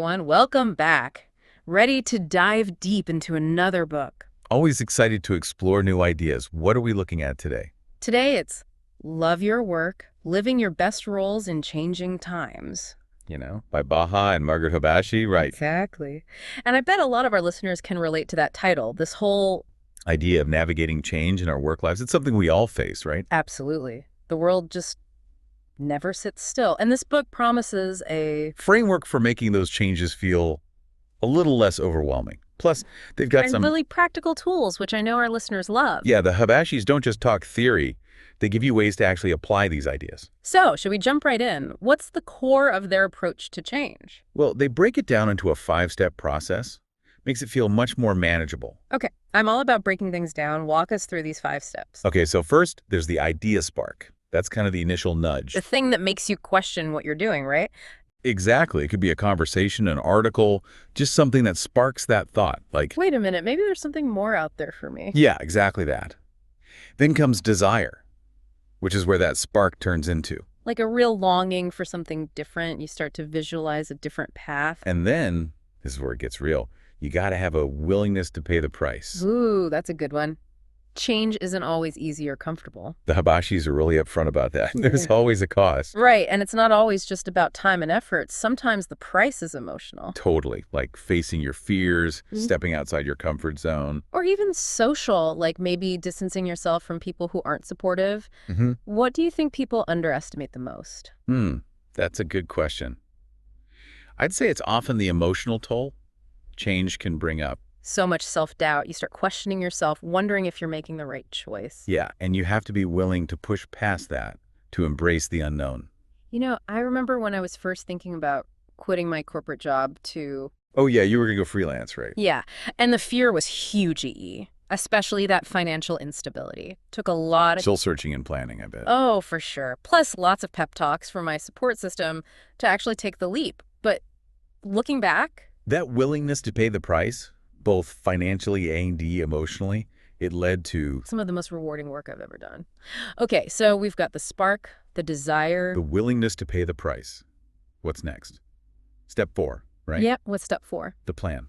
everyone. Welcome back. Ready to dive deep into another book. Always excited to explore new ideas. What are we looking at today? Today it's Love Your Work, Living Your Best Roles in Changing Times. By Baha and Margaret Habashi, right? Exactly. And I bet a lot of our listeners can relate to that title. This whole... Idea of navigating change in our work lives. It's something we all face, right? Absolutely. The world just never sits still. And this book promises a... Framework for making those changes feel a little less overwhelming. Plus, they've got and some... really practical tools, which I know our listeners love. Yeah, the Habashis don't just talk theory. They give you ways to actually apply these ideas. So, should we jump right in? What's the core of their approach to change? Well, they break it down into a 5-step process. Makes it feel much more manageable. Okay, I'm all about breaking things down. Walk us through these 5 steps. Okay, so first, there's the idea spark. That's kind of the initial nudge. The thing that makes you question what you're doing, right? Exactly. It could be a conversation, an article, just something that sparks that thought. Like, Wait a minute, maybe there's something more out there for me. yeah, exactly that. Then comes desire, which is where that spark turns into. Like a real longing for something different. You start to visualize a different path. And then, this is where it gets real, you got to have a willingness to pay the price. Ooh, that's a good one. Change isn't always easy or comfortable. The Habashis are really upfront about that. There's always a cost. Right, and it's not always just about time and effort. Sometimes the price is emotional. Totally. Like facing your fears, stepping outside your comfort zone. Or even social, like maybe distancing yourself from people who aren't supportive. Mm-hmm. What do you think people underestimate the most? That's a good question. I'd say it's often the emotional toll change can bring up. So much self-doubt. You start questioning yourself, wondering if you're making the right choice. Yeah, and you have to be willing to push past that, to embrace the unknown. You know, I remember when I was first thinking about quitting my corporate job to... Oh yeah, you were going to go freelance, right? Yeah, and the fear was huge, especially that financial instability. Took a lot of... Still searching and planning, I bet. Oh, for sure. Plus lots of pep talks from my support system to actually take the leap. But looking back... That willingness to pay the price, both financially and emotionally, it led to... some of the most rewarding work I've ever done. Okay, so we've got the spark, the desire... the willingness to pay the price. What's next? Step 4, right? Yeah, what's step 4? The plan.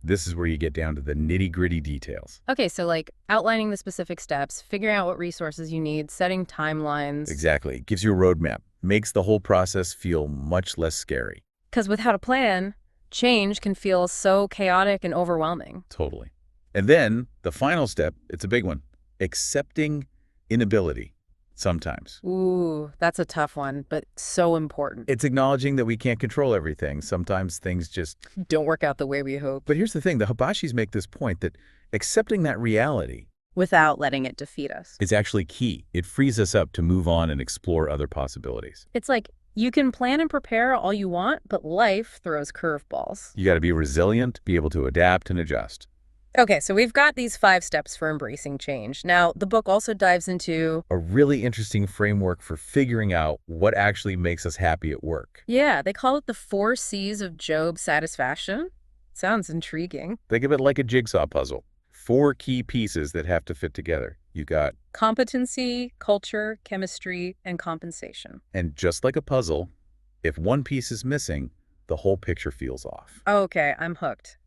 This is where you get down to the nitty-gritty details. Okay, so like outlining the specific steps, figuring out what resources you need, setting timelines. Exactly. It gives you a roadmap. Makes the whole process feel much less scary. Because without a plan, change can feel so chaotic and overwhelming. Totally. And then the final step, it's a big one. Accepting inability sometimes. Ooh, that's a tough one, but so important. It's acknowledging that we can't control everything. Sometimes things just... don't work out the way we hope. But here's the thing. The Habashis make this point that accepting that reality Without letting it defeat us. is actually key. It frees us up to move on and explore other possibilities. It's like you can plan and prepare all you want, but life throws curveballs. You got to be resilient, be able to adapt and adjust. Okay, so we've got these 5 steps for embracing change. Now, the book also dives into... A really interesting framework for figuring out what actually makes us happy at work. yeah, they call it the 4 C's of job satisfaction. Sounds intriguing. Think of it like a jigsaw puzzle. 4 key pieces that have to fit together. You got... competency, culture, chemistry, and compensation. And just like a puzzle, if one piece is missing, the whole picture feels off. Okay, I'm hooked.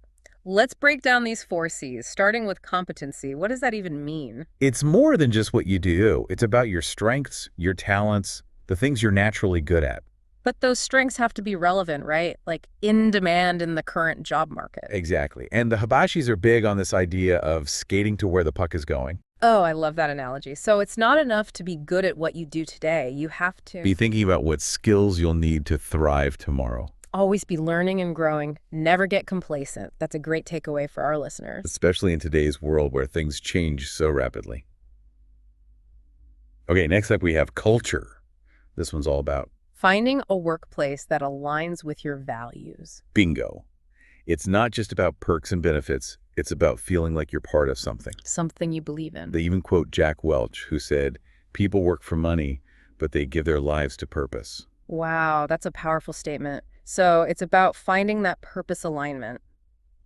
Let's break down these 4 C's, starting with competency. What does that even mean? It's more than just what you do. It's about your strengths, your talents, the things you're naturally good at. But those strengths have to be relevant, right? Like in demand in the current job market. Exactly. And the Habashis are big on this idea of skating to where the puck is going. Oh, I love that analogy. So it's not enough to be good at what you do today. You have to Be thinking about what skills you'll need to thrive tomorrow. always be learning and growing. Never get complacent. That's a great takeaway for our listeners. Especially in today's world where things change so rapidly. Okay, next up we have culture. This one's all about Finding a workplace that aligns with your values. bingo. It's not just about perks and benefits. It's about feeling like you're part of something. Something you believe in. They even quote Jack Welch, who said, "People work for money, but they give their lives to purpose." Wow, that's a powerful statement. So it's about finding that purpose alignment,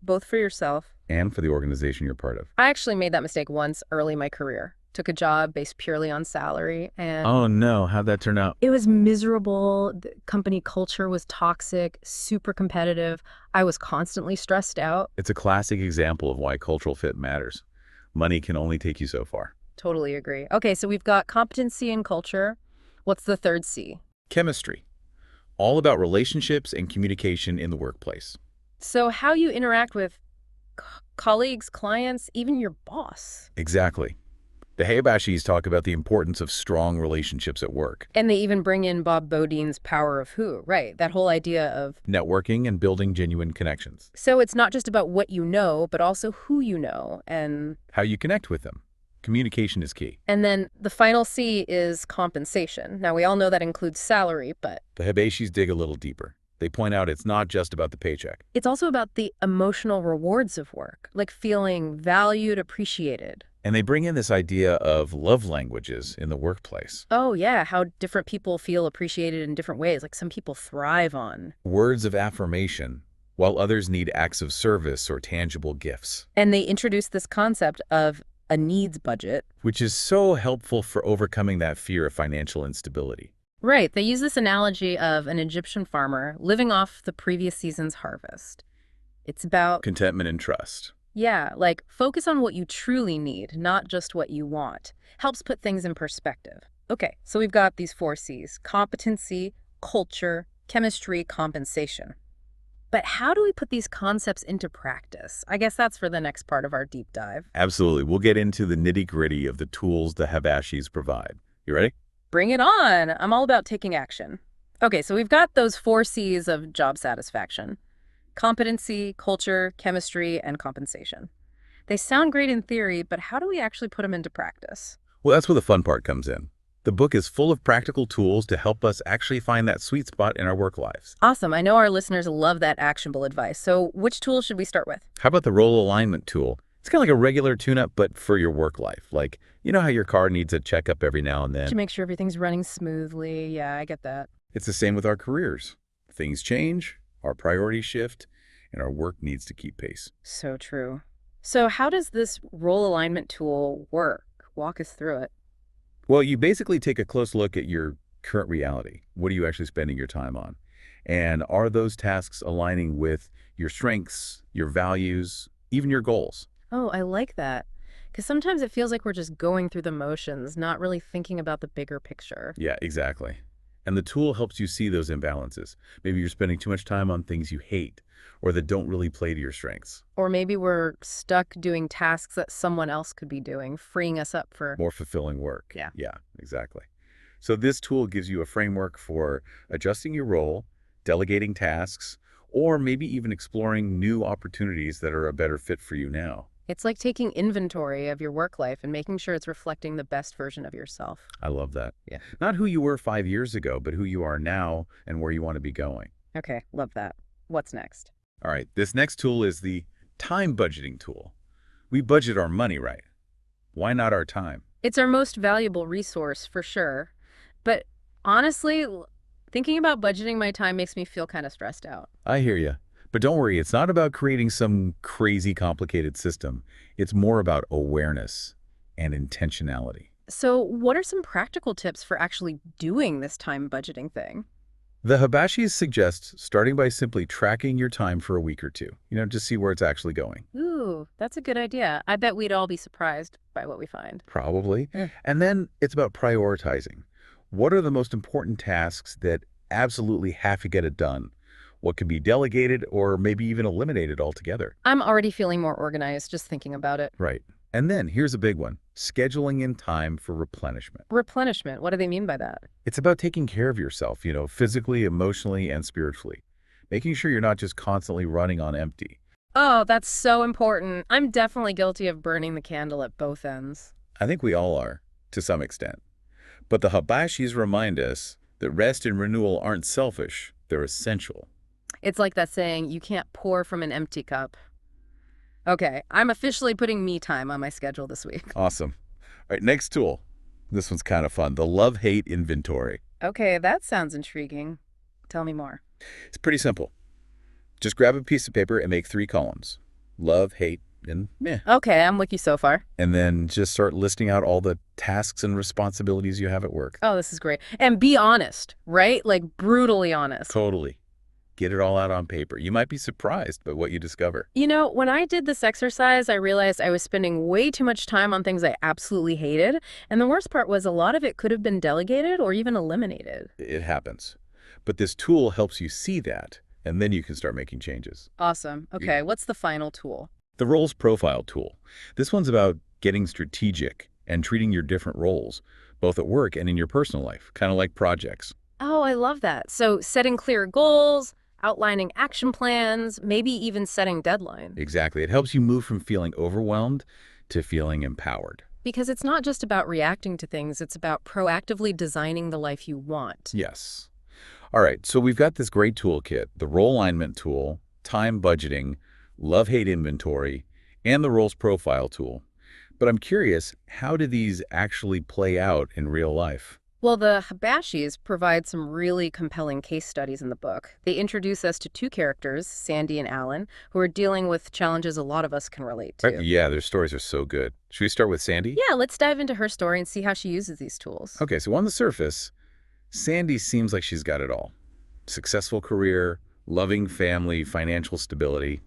both for yourself. And for the organization you're part of. I actually made that mistake once early in my career. took a job based purely on salary, and Oh no, how'd that turn out? it was miserable. The company culture was toxic, super competitive. I was constantly stressed out. It's a classic example of why cultural fit matters. Money can only take you so far. Totally agree. Okay, so we've got competency and culture. What's the third C? Chemistry, all about relationships and communication in the workplace. So how you interact with colleagues, clients, even your boss. Exactly. The Hayabashis talk about the importance of strong relationships at work, And they even bring in Bob Beaudine's Power of Who, right? That whole idea of, networking and building genuine connections, so it's not just about what you know, but also who you know. how you connect with them. Communication is key. And then the final C is compensation. Now, we all know that includes salary, but The Habashis dig a little deeper. They point out it's not just about the paycheck. it's also about the emotional rewards of work, like feeling valued, appreciated. And they bring in this idea of love languages in the workplace. Oh, yeah, how different people feel appreciated in different ways. Like some people thrive on. Words of affirmation, while others need acts of service or tangible gifts, And they introduce this concept of a needs budget. which is so helpful for overcoming that fear of financial instability. Right. They use this analogy of an Egyptian farmer living off the previous season's harvest. It's about, Contentment and trust. yeah, like focus on what you truly need, not just what you want. Helps put things in perspective. Okay, so we've got these four C's: competency, culture, chemistry, compensation. But how do we put these concepts into practice? I guess that's for the next part of our deep dive. Absolutely. We'll get into the nitty-gritty of the tools the Habashis provide. You ready? Bring it on. I'm all about taking action. Okay, so we've got those four C's of job satisfaction: competency, culture, chemistry, and compensation. They sound great in theory, but how do we actually put them into practice? Well, that's where the fun part comes in. The book is full of practical tools to help us actually find that sweet spot in our work lives. Awesome. I know our listeners love that actionable advice. So which tool should we start with? How about the role alignment tool? It's kind of like a regular tune-up, but for your work life. Like, you know how your car needs a checkup every now and then? To make sure everything's running smoothly. Yeah, I get that. It's the same with our careers. Things change, our priorities shift, and our work needs to keep pace. So true. So how does this role alignment tool work? Walk us through it. Well, you basically take a close look at your current reality. What are you actually spending your time on? And are those tasks aligning with your strengths, your values, even your goals? Oh, I like that. Because sometimes it feels like we're just going through the motions, not really thinking about the bigger picture. Yeah, exactly. And the tool helps you see those imbalances. Maybe you're spending too much time on things you hate or that don't really play to your strengths. Or maybe we're stuck doing tasks that someone else could be doing, freeing us up for... More fulfilling work. Yeah. Yeah, exactly. So this tool gives you a framework for adjusting your role, delegating tasks, or maybe even exploring new opportunities that are a better fit for you now. It's like taking inventory of your work life and making sure it's reflecting the best version of yourself. I love that. Yeah. Not who you were 5 years ago, but who you are now and where you want to be going. Okay, love that. What's next? All right, this next tool is the time budgeting tool. We budget our money, right? Why not our time? It's our most valuable resource for sure. But honestly, thinking about budgeting my time makes me feel kind of stressed out. I hear you. But don't worry, it's not about creating some crazy complicated system. It's more about awareness and intentionality. So what are some practical tips for actually doing this time budgeting thing? The Habashis suggest starting by simply tracking your time for a week or two, just see where it's actually going. Ooh, that's a good idea. I bet we'd all be surprised by what we find. Probably. Mm. And then it's about prioritizing. What are the most important tasks that absolutely have to get it done? What can be delegated or maybe even eliminated altogether? I'm already feeling more organized just thinking about it. Right. And then here's a big one, scheduling in time for replenishment. Replenishment, what do they mean by that? It's about taking care of yourself, physically, emotionally, and spiritually. Making sure you're not just constantly running on empty. Oh, that's so important. I'm definitely guilty of burning the candle at both ends. I think we all are, to some extent. But the Habashis remind us that rest and renewal aren't selfish, they're essential. It's like that saying, you can't pour from an empty cup. Okay, I'm officially putting me time on my schedule this week. Awesome. All right, next tool. This one's kind of fun, the love-hate inventory. Okay, that sounds intriguing. Tell me more. It's pretty simple. Just grab a piece of paper and make 3 columns. Love, hate, and meh. Okay, I'm with you so far. And then just start listing out all the tasks and responsibilities you have at work. Oh, this is great. And be honest, right? Like brutally honest. Totally. Get it all out on paper. You might be surprised by what you discover. You know, when I did this exercise, I realized I was spending way too much time on things I absolutely hated. And the worst part was a lot of it could have been delegated or even eliminated. It happens. But this tool helps you see that, and then you can start making changes. Awesome. Okay, what's the final tool? The roles profile tool. This one's about getting strategic and treating your different roles, both at work and in your personal life, kind of like projects. Oh, I love that. So setting clear goals, outlining action plans, maybe even setting deadlines. Exactly. It helps you move from feeling overwhelmed to feeling empowered. Because it's not just about reacting to things, it's about proactively designing the life you want. Yes. All right, so we've got this great toolkit, the role alignment tool, time budgeting, love-hate inventory, and the roles profile tool. But I'm curious, how do these actually play out in real life? Well, the Habashis provide some really compelling case studies in the book. They introduce us to two characters, Sandy and Alan, who are dealing with challenges a lot of us can relate to. Yeah, their stories are so good. Should we start with Sandy? Yeah, let's dive into her story and see how she uses these tools. Okay, so on the surface, Sandy seems like she's got it all. Successful career, loving family, financial stability,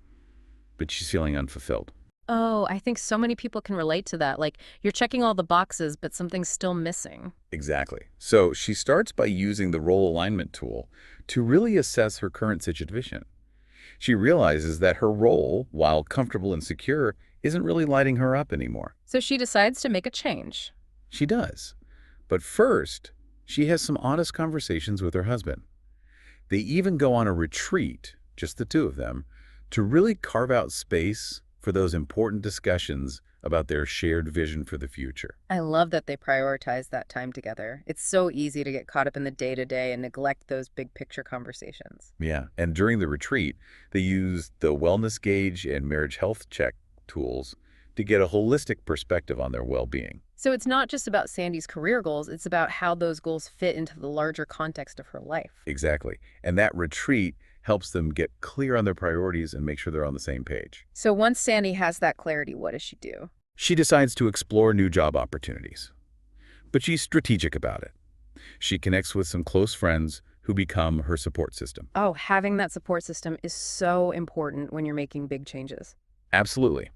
but she's feeling unfulfilled. Oh, I think so many people can relate to that. Like, you're checking all the boxes, but something's still missing. Exactly. So she starts by using the role alignment tool to really assess her current situation. She realizes that her role, while comfortable and secure, isn't really lighting her up anymore. So she decides to make a change. She does. But first, she has some honest conversations with her husband. They even go on a retreat, just the two of them, to really carve out space for those important discussions about their shared vision for the future. I love that they prioritize that time together. It's so easy to get caught up in the day-to-day and neglect those big picture conversations. Yeah, and during the retreat, they use the wellness gauge and marriage health check tools to get a holistic perspective on their well-being. So it's not just about Sandy's career goals, it's about how those goals fit into the larger context of her life. Exactly. And that retreat helps them get clear on their priorities and make sure they're on the same page. So once Sandy has that clarity, what does she do? She decides to explore new job opportunities. But she's strategic about it. She connects with some close friends who become her support system. Oh, having that support system is so important when you're making big changes. Absolutely.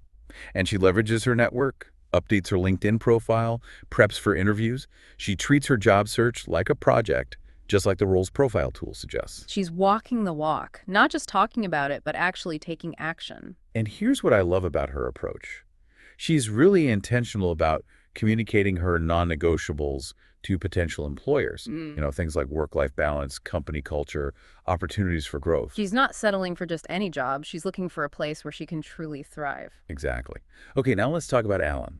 And she leverages her network, updates her LinkedIn profile, preps for interviews. She treats her job search like a project, just like the roles profile tool suggests. She's walking the walk, not just talking about it, but actually taking action. And here's what I love about her approach. She's really intentional about communicating her non-negotiables to potential employers. Things like work-life balance, company culture, opportunities for growth. She's not settling for just any job. She's looking for a place where she can truly thrive. Exactly. Okay, now let's talk about Alan.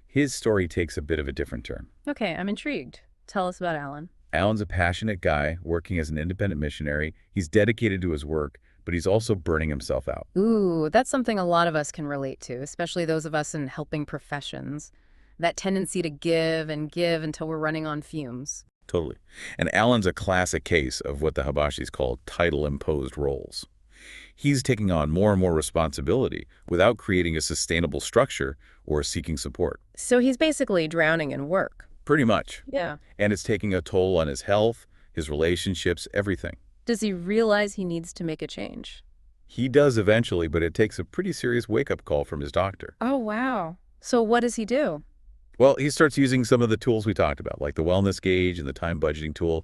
His story takes a bit of a different turn. Okay, I'm intrigued. Tell us about Alan. Alan's a passionate guy working as an independent missionary. He's dedicated to his work, but he's also burning himself out. Ooh, that's something a lot of us can relate to, especially those of us in helping professions. That tendency to give and give until we're running on fumes. Totally. And Alan's a classic case of what the Habashis call title-imposed roles. He's taking on more and more responsibility without creating a sustainable structure or seeking support. So he's basically drowning in work. Pretty much. Yeah. And it's taking a toll on his health, his relationships, everything. Does he realize he needs to make a change? He does eventually, but it takes a pretty serious wake-up call from his doctor. Oh, wow. So what does he do? Well, he starts using some of the tools we talked about, like the wellness gauge and the time budgeting tool.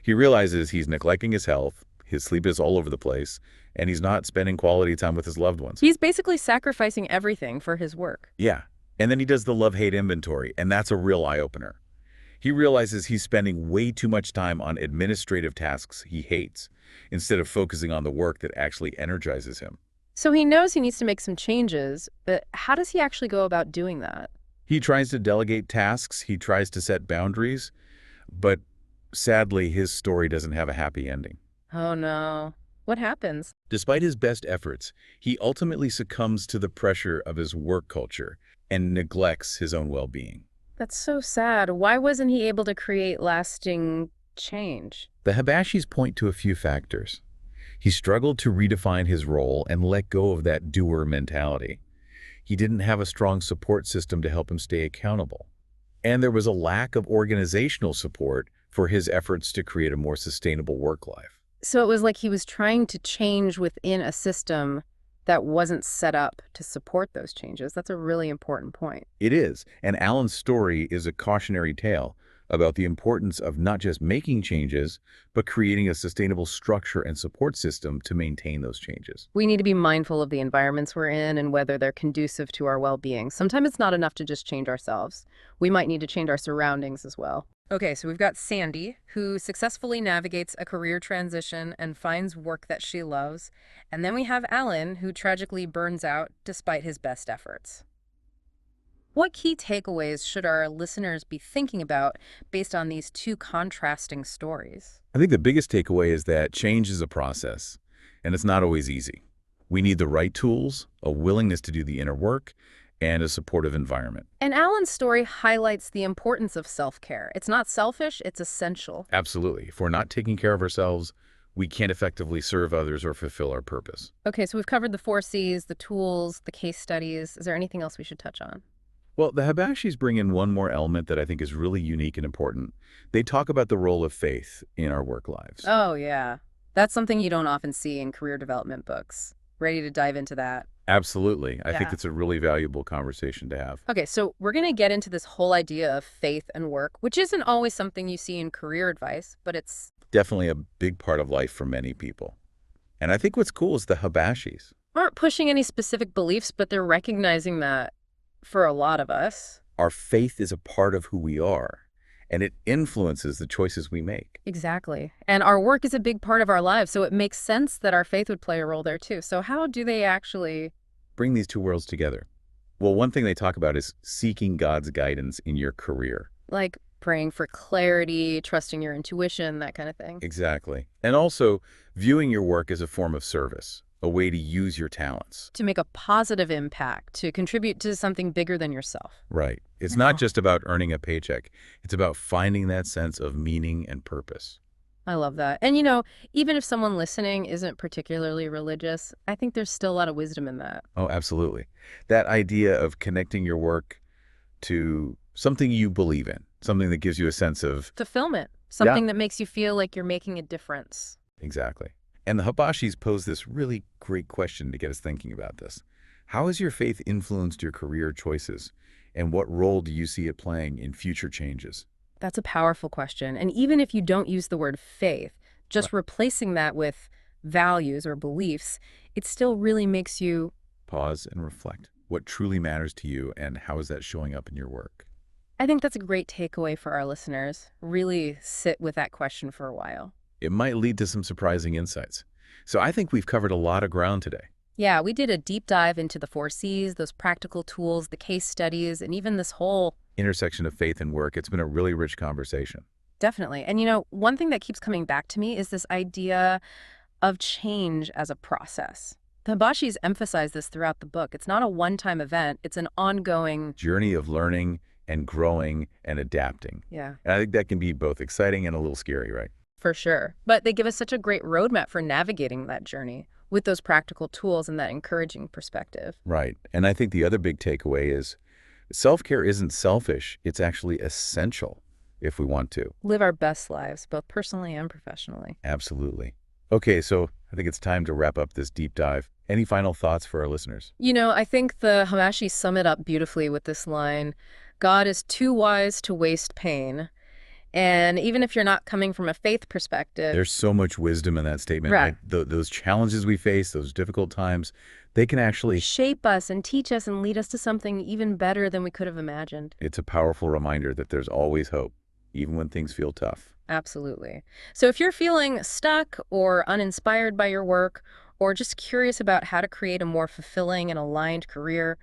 He realizes he's neglecting his health, his sleep is all over the place, and he's not spending quality time with his loved ones. He's basically sacrificing everything for his work. Yeah. And then he does the love-hate inventory, and that's a real eye-opener. He realizes he's spending way too much time on administrative tasks he hates, instead of focusing on the work that actually energizes him. So he knows he needs to make some changes, but how does he actually go about doing that? He tries to delegate tasks, he tries to set boundaries, but sadly, his story doesn't have a happy ending. Oh no. What happens? Despite his best efforts, he ultimately succumbs to the pressure of his work culture and neglects his own well-being. That's so sad. Why wasn't he able to create lasting change? The Habashis point to a few factors. He struggled to redefine his role and let go of that doer mentality. He didn't have a strong support system to help him stay accountable. And there was a lack of organizational support for his efforts to create a more sustainable work life. So it was like he was trying to change within a system that wasn't set up to support those changes. That's a really important point. It is, and Alan's story is a cautionary tale about the importance of not just making changes, but creating a sustainable structure and support system to maintain those changes. We need to be mindful of the environments we're in and whether they're conducive to our well-being. Sometimes it's not enough to just change ourselves. We might need to change our surroundings as well. Okay, so we've got Sandy, who successfully navigates a career transition and finds work that she loves. And then we have Alan, who tragically burns out despite his best efforts. What key takeaways should our listeners be thinking about based on these two contrasting stories? I think the biggest takeaway is that change is a process, and it's not always easy. We need the right tools, a willingness to do the inner work, and a supportive environment. And Alan's story highlights the importance of self-care. It's not selfish, it's essential. Absolutely. If we're not taking care of ourselves, we can't effectively serve others or fulfill our purpose. Okay, so we've covered the 4Cs, the tools, the case studies. Is there anything else we should touch on? Well, the Habashis bring in one more element that I think is really unique and important. They talk about the role of faith in our work lives. Oh, yeah. That's something you don't often see in career development books. Ready to dive into that? Absolutely. I think Yeah. it's a really valuable conversation to have. Okay, so we're going to get into this whole idea of faith and work, which isn't always something you see in career advice, but it's Definitely a big part of life for many people. And I think what's cool is the Habashis. aren't pushing any specific beliefs, but they're recognizing that for a lot of us. Our faith is a part of who we are, and it influences the choices we make. Exactly. And our work is a big part of our lives, so it makes sense that our faith would play a role there too. So how do they actually... Bring these two worlds together. Well, one thing they talk about is seeking God's guidance in your career. like praying for clarity, trusting your intuition, that kind of thing? Exactly. And also viewing your work as a form of service, a way to use your talents. To make a positive impact, to contribute to something bigger than yourself. Right. It's not just about earning a paycheck. It's about finding that sense of meaning and purpose. I love that. And you know, even if someone listening isn't particularly religious, I think there's still a lot of wisdom in that. Oh, absolutely. That idea of connecting your work to something you believe in, something that gives you a sense of... Fulfillment, something that makes you feel like you're making a difference. Exactly. And the Habashis pose this really great question to get us thinking about this. How has your faith influenced your career choices? And what role do you see it playing in future changes? That's a powerful question. And even if you don't use the word faith, just replacing that with values or beliefs, it still really makes you... Pause and reflect. What truly matters to you, and how is that showing up in your work? I think that's a great takeaway for our listeners. Really sit with that question for a while. It might lead to some surprising insights. So I think we've covered a lot of ground today. Yeah, we did a deep dive into the 4Cs, those practical tools, the case studies, and even this whole... Intersection of faith and work. It's been a really rich conversation. Definitely. And you know, one thing that keeps coming back to me is this idea of change as a process. The Habashis emphasize this throughout the book. It's not a one-time event. It's an ongoing... Journey of learning and growing and adapting. Yeah, And I think that can be both exciting and a little scary, right? for sure. But they give us such a great roadmap for navigating that journey with those practical tools and that encouraging perspective. Right. And I think the other big takeaway is self-care isn't selfish. It's actually essential if we want to. Live our best lives, both personally and professionally. Absolutely. Okay, so I think it's time to wrap up this deep dive. Any final thoughts for our listeners? You know, I think the Habashis sum it up beautifully with this line, God is too wise to waste pain. And even if you're not coming from a faith perspective... There's so much wisdom in that statement. Right. Those challenges we face, those difficult times, they can actually... shape us and teach us and lead us to something even better than we could have imagined. It's a powerful reminder that there's always hope, even when things feel tough. Absolutely. So if you're feeling stuck or uninspired by your work, or just curious about how to create a more fulfilling and aligned career,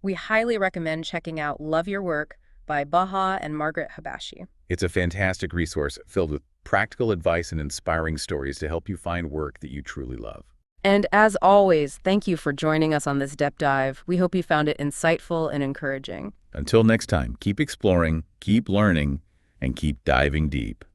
we highly recommend checking out Love Your Work by Baha and Margaret Habashi. It's a fantastic resource filled with practical advice and inspiring stories to help you find work that you truly love. And as always, thank you for joining us on this depth dive. We hope you found it insightful and encouraging. Until next time, keep exploring, keep learning, and keep diving deep.